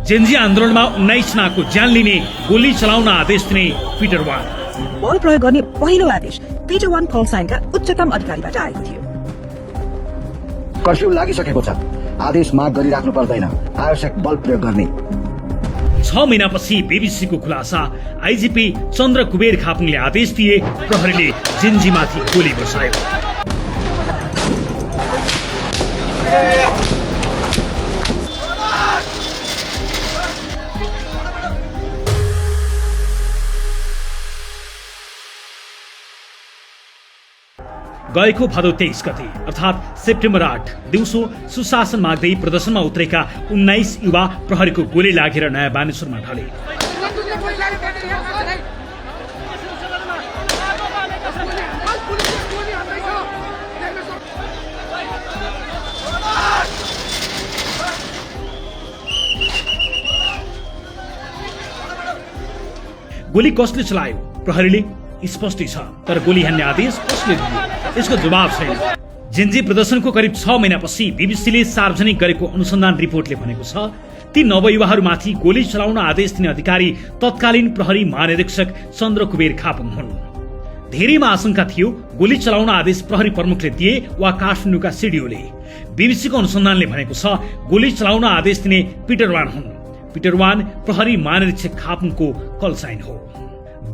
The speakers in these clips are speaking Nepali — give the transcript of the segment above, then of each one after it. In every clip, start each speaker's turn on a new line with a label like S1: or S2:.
S1: जेन्जी आन्दोलनमा 19 जनाको ज्यान लिने गोली चलाउन आदेश दिने पिटर वान।
S2: बल प्रयोग गर्ने पहिलो आदेश पिटर वान कल साइनका उच्चतम अधिकारीबाट आएको थियो।
S3: कर्फ्यू लागिसकेको छ, आदेश माग गरिराख्नु पर्दैन, आवश्यक बल प्रयोग गर्ने।
S1: 6 महिनापछि बीबीसीको खुलासा, आइजिपी चन्द्र कुबेर खापुङले आदेश दिए, प्रहरीले जेन्जीमाथि गोली बसायो। गएको भदौ 23 गते अर्थात् सेप्टेम्बर 8 दिउँसो सुशासन माग्दै प्रदर्शनमा उत्रेका 19 युवा प्रहरीको गोली लागेर नयाँ बानेश्वरमा ढले। गोली कसले चलायो? प्रहरीले स्पष्टै छ, तर गोली हान्ने आदेश कसले दियो यसको जवाब छैन। जेन्जी प्रदर्शनको करिब 6 महिनापछि बीबीसीले सार्वजनिक गरेको अनुसन्धान रिपोर्टले भनेको छ ती नवयुवाहरूमाथि गोली चलाउन आदेश दिने अधिकारी तत्कालीन प्रहरी महानिरीक्षक चन्द्र कुबेर खापुङ हुन्। धेरैमा आशंका थियो गोली चलाउन आदेश प्रहरी प्रमुखले दिए वा काठमाडौँका सिडिओले। बीबीसीको अनुसन्धानले भनेको छ गोली चलाउन आदेश दिने पिटर वान हुन्। पिटर वान प्रहरी महानिरीक्षक खापुङको कल साइन हो।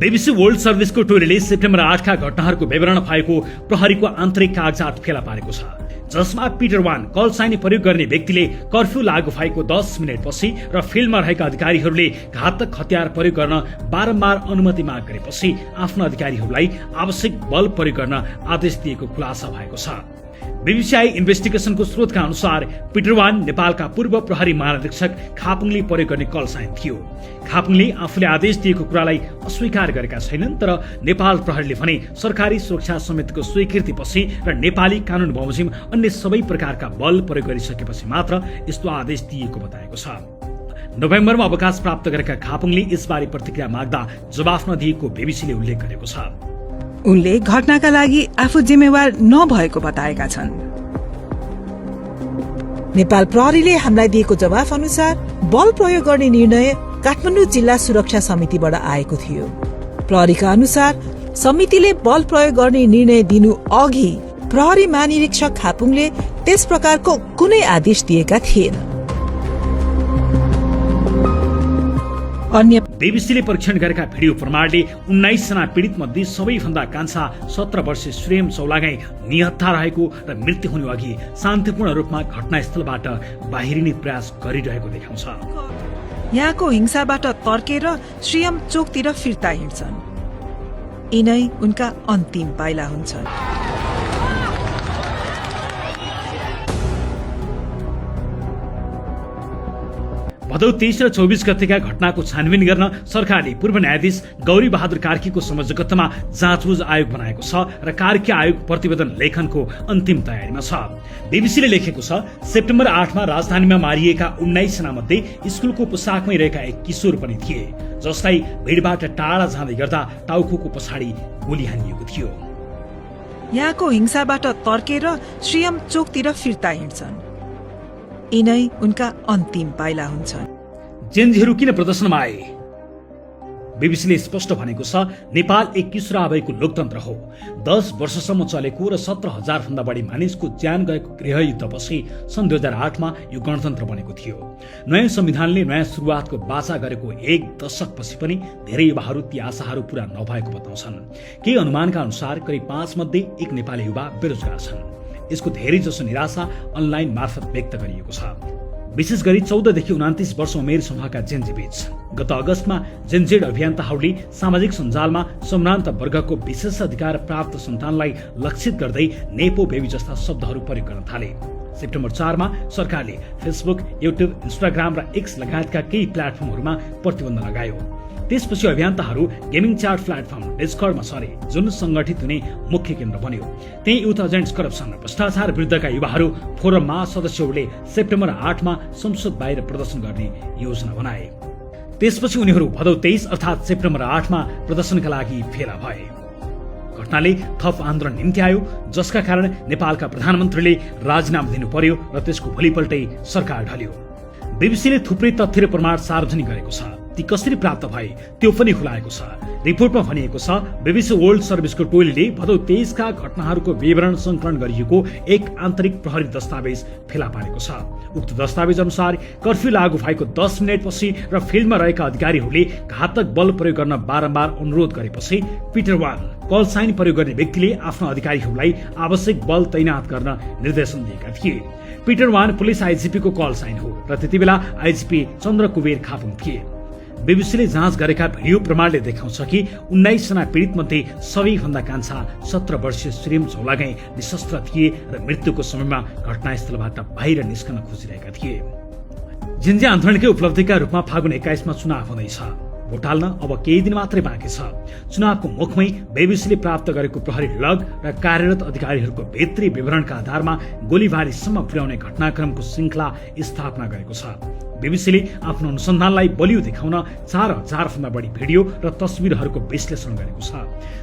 S1: बीबीसी वर्ल्ड सर्भिसको टोलीले सेप्टेम्बर 8 का घटनाहरूको विवरण भएको प्रहरीको आन्तरिक कागजात फेला पारेको छ, जसमा पिटर वान कल साइन प्रयोग गर्ने व्यक्तिले कर्फ्यू लागू भएको 10 मिनेटपछि र फिल्डमा रहेका अधिकारीहरूले घातक हतियार प्रयोग गर्न बारम्बार अनुमति माग गरेपछि आफ्ना अधिकारीहरूलाई आवश्यक बल प्रयोग गर्न आदेश दिएको खुलासा भएको छ। बीबीसीआई इन्भेस्टिगेसनको स्रोतका अनुसार पिटर वान नेपालका पूर्व प्रहरी महानिरीक्षक खापुङले प्रयोग गर्ने कल साइन थियो। खापुङले आफूले आदेश दिएको कुरालाई अस्वीकार गरेका छैनन्, तर नेपाल प्रहरीले भने सरकारी सुरक्षा समितिको स्वीकृतिपछि र नेपाली कानून बमोजिम अन्य सबै प्रकारका बल प्रयोग गरिसकेपछि मात्र यस्तो आदेश दिएको बताएको छ। नोभेम्बरमा अवकाश प्राप्त गरेका खापुङले यसबारे प्रतिक्रिया माग्दा जवाफ नदिएको बीबीसीले उल्लेख गरेको छ।
S2: उनले घटनाका लागि आफू जिम्मेवार नभएको बताएका छन्।
S4: नेपाल प्रहरीले हामीलाई दिएको जवाफ अनुसार बल प्रयोग गर्ने निर्णय काठमाडौँ जिल्ला सुरक्षा समितिबाट आएको थियो। प्रहरीका अनुसार समितिले बल प्रयोग गर्ने निर्णय दिनु अघि प्रहरी महानिरीक्षक खापुङले त्यस प्रकारको कुनै आदेश दिएका थिएन।
S1: अन्य बीबीसीले परीक्षण गरेका भिडियो प्रमाणले 19 जना पीडित मध्ये सबैभन्दा कान्छा 17 वर्षीय श्रेम चौलागाई निहत्था रहेको र मृत्यु हुनु अघि शान्तिपूर्ण रूपमा घटनास्थलबाट बाहिरिने प्रयास गरिरहेको देखाउँछ।
S2: यहाँको हिंसाबाट तर्केर श्रीयम चोकतिर फिर्ता हिँड्छन्। यिनै उनका अन्तिम पाइला हुन्छन्।
S1: भदौ 23 र 24 गतेका घटनाको छानबिन गर्न सरकारले पूर्व न्यायाधीश गौरी बहादुर कार्कीको संयोजकत्वमा जाँचबुझ आयोग बनाएको छ र कार्की आयोग प्रतिवेदन लेखनको अन्तिम तयारीमा छ। बीबीसीले लेखेको छ सेप्टेम्बर 8 मा राजधानीमा मारिएका 19 जना मध्ये स्कुलको पोसाकमै रहेका एक किशोर पनि थिए, जसलाई भिडबाट टाढा जाँदै गर्दा टाउकोको पछाडि गोली हानिएको थियो।
S2: यहाँको हिंसाबाट तर्केर श्रीयम चोकतिर फिर्ता हिँड्छन्। यिनै उनका अन्तिम पाइला हुन्छन्।
S1: जेन्जीहरू किन प्रदर्शनमा आए? बीबीसीले स्पष्ट भनेको छ नेपाल एक किशोरावयको लोकतन्त्र हो। 10 वर्षसम्म चलेको र 17,000 भन्दा बढी मानिसको ज्यान गएको गृहयुद्धपछि सन् 2008 मा यो गणतन्त्र बनेको थियो। नयाँ संविधानले नयाँ सुरुवातको बाचा गरेको 1 दशकपछि पनि धेरै युवाहरू ती आशाहरू पूरा नभएको बताउँछन्। केही अनुमानका अनुसार करिब 5 मध्ये 1 नेपाली युवा बेरोजगार छन्। यसको धेरै जसो निराशा अनलाइन मार्फत व्यक्त गरिएको छ, विशेष गरी 14 देखि 29 वर्ष उमेर समूहका जेन्जी बीच। गत अगस्तमा जेनजेड अभियन्ताहरूले सामाजिक सञ्जालमा सम्भ्रान्त वर्गको विशेष अधिकार प्राप्त सन्तानलाई लक्षित गर्दै नेपो बेबी जस्ता शब्दहरू प्रयोग गर्न थाले। सेप्टेम्बर 4 मा सरकारले फेसबुक, युट्युब, इन्स्टाग्राम र एक्स लगायतका केही प्लेटफर्महरूमा प्रतिबन्ध लगायो। त्यसपछि अभियन्ताहरू गेमिङ च्याट प्लेटफर्म डिस्कर्डमा सरे, जुन संगठित हुने मुख्य केन्द्र बन्यो। त्यही युथ एजेन्ट्स करप्सन र भ्रष्टाचार विरुद्धका युवाहरू फोरममा सदस्यहरूले सेप्टेम्बर 8 मा संसद बाहिर प्रदर्शन गर्ने योजना बनाए। त्यसपछि उनीहरू भदौ 23 अर्थात् सेप्टेम्बर 8 मा प्रदर्शनका लागि फेला भए। घटनाले थप आन्दोलन निम्ति आयो, जसका कारण नेपालका प्रधानमन्त्रीले राजीनामा दिनु पर्यो र त्यसको भोलिपल्टै सरकार ढल्यो। बीबीसीले थुप्रै तथ्य र प्रमाण सार्वजनिक गरेको छ। ती कसरी प्राप्त भए त्यो पनि खुलाएको छ। रिपोर्टमा भनिएको छ बीबीसी वर्ल्ड सर्भिसको टोलीले भदौ 23 का घटनाहरूको विवरण संकलन गरिएको एक आन्तरिक प्रहरी दस्तावेज फेला पारेको छ। उक्त दस्तावेज अनुसार कर्फ्यू लागू भएको 10 मिनेटपछि र फिल्डमा रहेका अधिकारीहरूले घातक बल प्रयोग गर्न बारम्बार अनुरोध गरेपछि पिटर वान कल साइन प्रयोग गर्ने व्यक्तिले आफ्ना अधिकारीहरूलाई आवश्यक बल तैनात गर्न निर्देशन दिएका थिए। पिटर वान पुलिस आइजिपी को कल साइन हो र त्यतिबेला आइजिपी चन्द्र कुबेर खापुङ थिए। बीबीसीले जाँच गरेका भिडियो प्रमाणले देखाउँछ कि 19 जना पीडित मध्ये सबैभन्दा कान्छा 17 वर्षीय श्रीम झोलागाई निशस्त्र थिए र मृत्युको समयमा घटनास्थलबाट बाहिर निस्कन खोजिरहेका थिए। जिन्जी आन्दोलनकै उपलब्धिका रूपमा फागुन 21 मा चुनाव हुँदैछ। भोट हाल्न अब केही दिन मात्रै बाँकी छ। चुनावको मुखमै बीबीसीले प्राप्त गरेको प्रहरी लग र कार्यरत अधिकारीहरूको भित्री विवरणका आधारमा गोलीबारीसम्म पुर्याउने घटनाक्रमको श्रृङ्खला स्थापना गरेको छ। बीबीसीले आफ्नो अनुसन्धानलाई बलियो देखाउन 4000 भन्दा बढी भिडियो र तस्बिरहरूको विश्लेषण गरेको छ।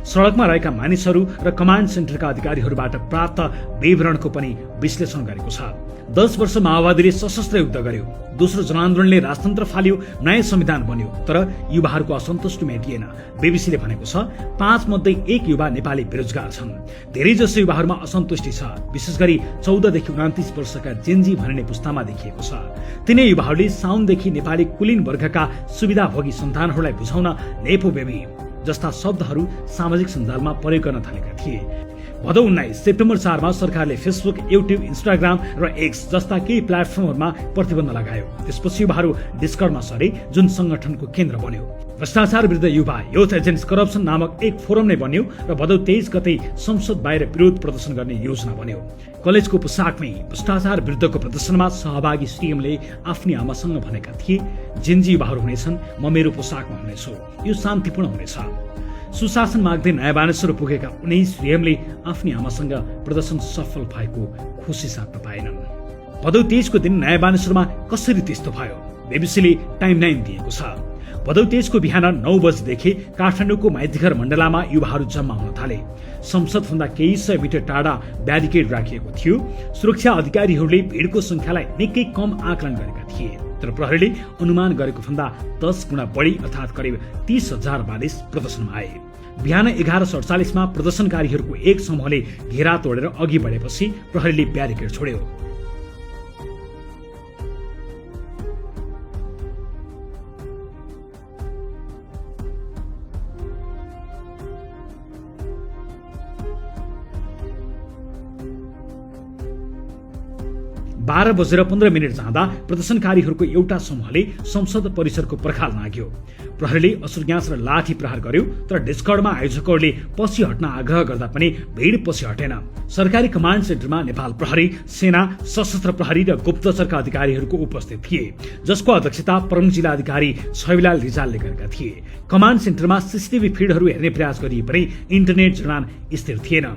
S1: सडकमा रहेका मानिसहरू र कमान्ड सेन्टरका अधिकारीहरूबाट प्राप्त विवरणको पनि विश्लेषण गरेको छ। 10 वर्ष माओवादीले सशस्त्र युद्ध गर्यो, दोस्रो जनआन्दोलनले राजतन्त्र फाल्यो, नयाँ संविधान बन्यो, तर युवाहरूको असन्तुष्टि मेटिएन। बीबीसीले भनेको छ 5 मध्ये 1 युवा नेपाली बेरोजगार छन्। धेरैजसो युवाहरूमा असन्तुष्टि छ, विशेष गरी 14 देखि 29 वर्षका जेनजी भनिने पुस्तामा देखिएको छ। तिनै युवाहरूले साउनदेखि नेपाली कुलीन वर्गका सुविधाभोगी सन्तानहरूलाई बुझाउन नेपो बेबी जस्ता शब्दहरू सामाजिक सञ्जालमा प्रयोग गर्न थालेका थिए। भदौ 19 सेप्टेम्बर 4 मा सरकारले फेसबुक, युट्युब, इन्स्टाग्राम र एक्स जस्ता केही प्लेटफर्महरूमा प्रतिबन्ध लगायो। त्यसपछि युवाहरू डिस्कर्डमा सरे, जुन संगठनको केन्द्र बन्यो। भ्रष्टाचार विरुद्ध युवा युथ एजेन्ट्स करप्सन नामक एक फोरम नै बन्यो र भदौ 23 गते संसद बाहिर विरोध प्रदर्शन गर्ने योजना बन्यो। कलेजको पोसाकमै भ्रष्टाचार विरुद्धको प्रदर्शनमा सहभागी सीएमले आफ्नी आमासँग भनेका थिए, जिन्जी युवाहरू हुनेछन्, म मेरो पोसाकमा हुनेछु, यो शान्तिपूर्ण हुनेछ। सुशासन माग्दै नयाँ बानेश्वर पुगेका उनै सीएमले आफ्नी आमासँग प्रदर्शन सफल भएको खुसी साट्न पाएनन्। भदौ 23 को दिन नयाँ बानेश्वरमा कसरी त्यस्तो भयो? बीबीसीले टाइमलाइन दिएको छ। भदौ 23 को बिहान 9 बजेदेखि काठमाडौँको माइतीघर मण्डलामा युवाहरू जम्मा हुन थाले। संसदभन्दा केही सय मिटर टाढा ब्यारिकेड राखिएको थियो। सुरक्षा अधिकारीहरूले भिडको संख्यालाई निकै कम आकलन गरेका थिए, तर प्रहरीले अनुमान गरेको भन्दा 10 गुणा बढी अर्थात् करिब 30,000 मानिस प्रदर्शनमा आए। बिहान 11:47 मा प्रदर्शनकारीहरूको एक समूहले घेरा तोडेर अघि बढेपछि प्रहरीले ब्यारिकेड छोड्यो। बाह्र बजेर 15 मिनट जाँदा प्रदर्शनकारीहरूको एउटा समूहले संसद परिसरको पर्खाल नाग्यो। प्रहरीले असुरग्यास र लाठी प्रहार गर्यो, तर डिस्कर्डमा आयोजकहरूले पछि हट्न आग्रह गर्दा पनि भिड पछि हटेन। सरकारी कमान्ड सेन्टरमा नेपाल प्रहरी, सेना, सशस्त्र प्रहरी र गुप्तचरका अधिकारीहरूको उपस्थित थिए, जसको अध्यक्षता प्रमुख जिल्ला अधिकारी छविलाल रिजालले गरेका थिए। कमान्ड सेन्टरमा सीसीटीभी फिडहरू हेर्ने प्रयास गरिए पनि इन्टरनेट जडान स्थिर थिएन।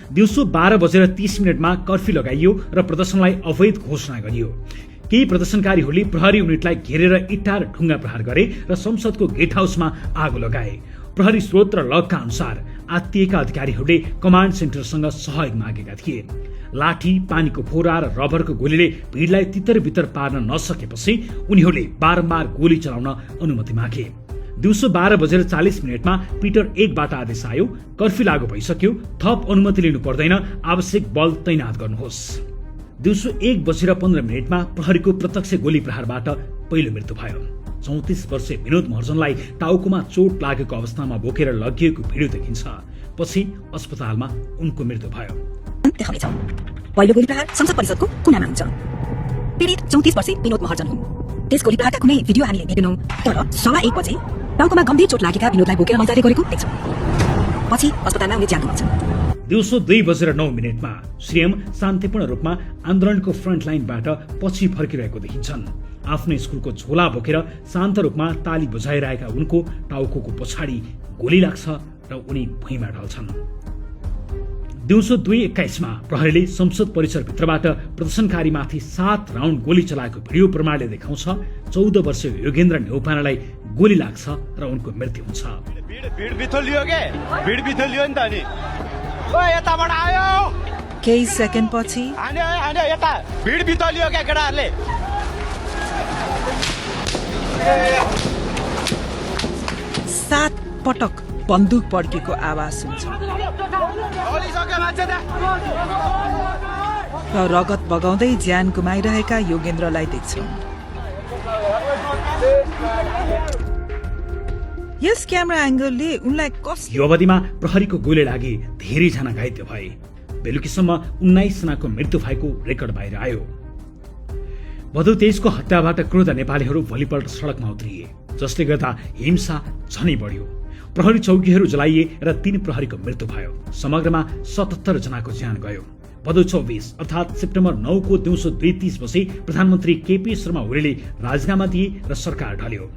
S1: दिउँसो 12:30 मा कर्फ्यू लगाइयो र प्रदर्शनलाई अवैध घोषणा गरियो। केही प्रदर्शनकारीहरूले प्रहरी युनिटलाई घेरेर इट्टा र ढुङ्गा प्रहार गरे र संसदको गेट हाउसमा आगो लगाए। प्रहरी स्रोत र लगका अनुसार आत्तिएका अधिकारीहरूले कमान्ड सेन्टरसँग सहयोग मागेका थिए। लाठी, पानीको फोरा र रबरको गोलीले भिडलाई तितर बितर पार्न नसकेपछि उनीहरूले बारम्बार गोली चलाउन अनुमति मागे। दिउँसो 12:40 मा पिटर 1 बाट आदेश आयो, कर्फ्यू लागू भइसक्यो, थप अनुमति लिनु पर्दैन, आवश्यक बल तैनात गर्नुहोस्। दिउँसो 1:15 मा प्रहरीको प्रत्यक्ष गोली प्रहारबाट पहिलो मृत्यु भयो। 34 वर्षीय विनोद महर्जनलाई टाउकोमा चोट लागेको अवस्थामा बोकेर लगिएको भिडियो देखिन्छ। पछि अस्पतालमा उनको मृत्यु भयो।
S5: पहिलो गोली प्रहार संसद परिषदको कुनामा हुन्छ। पीडित 34 वर्षीय विनोद महर्जन हुन्। त्यस गोली प्रहारका कुनै भिडियो हामीले देखेनौं, तर 1:15 बजे टाउकोमा गम्भीर चोट लागेका विनोदलाई बोकेर लैजाँदै गरेको देख्छौं। पछि अस्पतालमा उनी ज्यान गुमाउँछन्।
S1: दिउँसो 2:09 मा सीएम शान्तिपूर्ण रूपमा आन्दोलनको फ्रन्ट लाइनबाट पछि फर्किरहेको देखिन्छन्। आफ्नो स्कुलको झोला बोकेर शान्त रूपमा ताली बजाइरहेका उनको टाउकोको पछाडि गोली लाग्छ र उनी भुइँमा ढल्छन्। दिउँसो 2:21 मा प्रहरीले संसद परिसरभित्रबाट प्रदर्शनकारीमाथि 7 राउन्ड गोली चलाएको भिडियो प्रमाणले देखाउँछ। 14 वर्षीय योगेन्द्र नेउपानेलाई गोली लाग्छ र उनको मृत्यु हुन्छ।
S2: केही सेकेन्ड पछि 7 पटक बन्दुक पड्केको आवाज सुन्छ र रगत बगाउँदै ज्यान गुमाइरहेका योगेन्द्रलाई देख्छौं। यस क्यामेरा एंगलले उनलाई
S1: यो अवधिमा प्रहरीको गोली लागि धेरैजना घाइते भए। बेलुकीसम्म 19 जनाको मृत्यु भएको रेकर्ड बाहिर आयो। भदौ 23 को हत्याबाट क्रोध नेपालीहरू भोलिपल्ट सड़कमा उत्रिए, जसले गर्दा हिंसा झनै बढ्यो। प्रहरी चौकीहरू जलाइए र 3 प्रहरीको मृत्यु भयो। समग्रमा 77 जनाको ज्यान गयो। भदौ 24 अर्थात सेप्टेम्बर 9 को दिउँसो 2:30 बजे प्रधानमन्त्री केपी शर्मा ओलीले राजीनामा दिए र सरकार ढल्यो।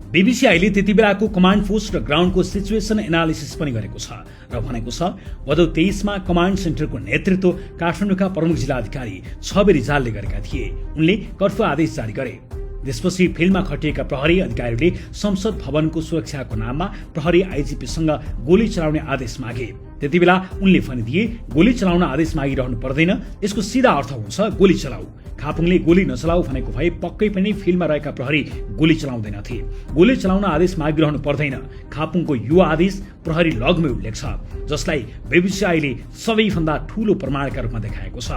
S1: बीबीसीआईले त्यति बेलाको कमान्ड पोस्ट र ग्राउन्डको सिचुएसन एनालिसिस पनि गरेको छ र भनेको छ भदौ 23 मा कमान्ड सेन्टरको नेतृत्व काठमाडौँका प्रमुख जिल्लाधिकारी छबे रिजालले गरेका थिए। उनले कर्फ्यू आदेश जारी गरे। त्यसपछि फिल्डमा खटिएका प्रहरी अधिकारीले संसद भवनको सुरक्षाको नाममा प्रहरी आईजीपीसँग गोली चलाउने आदेश मागे। त्यति बेला उनले भनिदिए गोली चलाउन आदेश मागिरहनु पर्दैन, यसको सीधा अर्थ हुन्छ गोली चलाऊ। खापुङले गोली नचलाऊ भनेको भए पक्कै पनि फिल्डमा रहेका प्रहरी गोली चलाउँदैनथे। गोली चलाउन आदेश मागिरहनु पर्दैन, खापुङको यो आदेश प्रहरी लगमै उल्लेख छ, जसलाई बीबीसीआईले सबैभन्दा ठूलो प्रमाणका रूपमा देखाएको छ।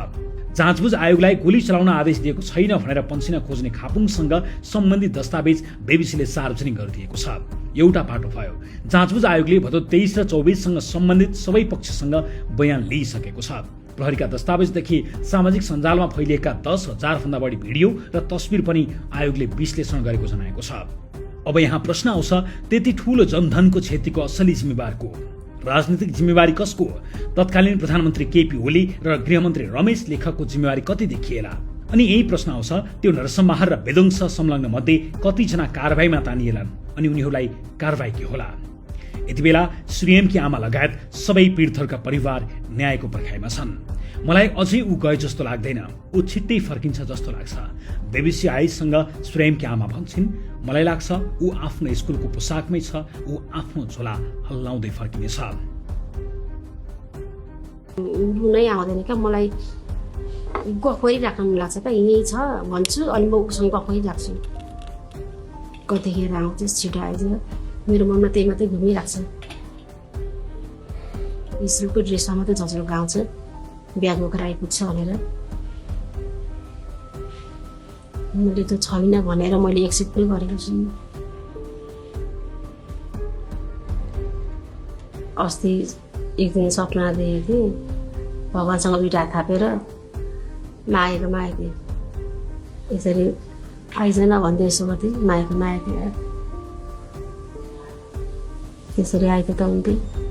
S1: जाँचबुझ आयोगलाई गोली चलाउन आदेश दिएको छैन भनेर पन्सिना खोज्ने खापुङसँग सम्बन्धित दस्तावेज बीबीसीले सार्वजनिक गरिदिएको छ। एउटा पाटो भयो। जाँचबुझ आयोगले भदौ 23 र 24 सँग सम्बन्धित सबै पक्षसँग बयान लिइसकेको छ। प्रहरीका दस्तावेजदेखि सामाजिक सञ्जालमा फैलिएका 10,000 भन्दा बढी भिडियो र तस्बिर पनि आयोगले विश्लेषण गरेको जनाएको छ। अब यहाँ प्रश्न आउँछ, त्यति ठूलो जनधनको क्षतिको असली जिम्मेवार को? राजनीतिक जिम्मेवारी कसको? तत्कालीन प्रधानमन्त्री केपी ओली र गृहमन्त्री रमेश लेखकको जिम्मेवारी कति देखिएला? अनि यही प्रश्न आउँछ, त्यो नरसंहार र विध्वंस संलग्न मध्ये कतिजना कारबाहीमा तानिएलान् अनि उनीहरूलाई कारबाही के होला? यति बेला श्रीएमकी आमा लगायत सबै पीडितहरूका परिवार न्यायको पर्खाइमा छन्। मलाई अझै ऊ गए जस्तो लाग्दैन, ऊ छिट्टै फर्किन्छ जस्तो लाग्छ। बीबीसीआईसँग श्रीएमकी आमा भन्छन्, मलाई लाग्छ ऊ आफ्नो स्कुलको पोसाकमै छ, ऊ आफ्नो झोला हल्लाउँदै फर्किनेछ।
S6: रुनै आउँदैन क्या, मलाई गफै राख्न मन लाग्छ क्या, यही छ भन्छु अनि म उसँग गफै राख्छु। कतिखेर आउँछ छिटो आइज, मेरो मनमा त्यही मात्रै घुमिरहेको छ। स्कुलको ड्रेसमा मात्रै झझल्को आउँछ, बिहा बोकेर आइपुग्छ भनेर। मैले त छैन भनेर मैले एक्सेप्ट पनि गरेको छु। अस्ति एक दिन सपना देखेको थिएँ, भगवान्सँग दुईटा थापेर मागेको थिएँ, यसरी आइजन भन्दै यसो गर्थेँ, मागेको थिएँ, त्यसरी आएको त हुन्थ्यो।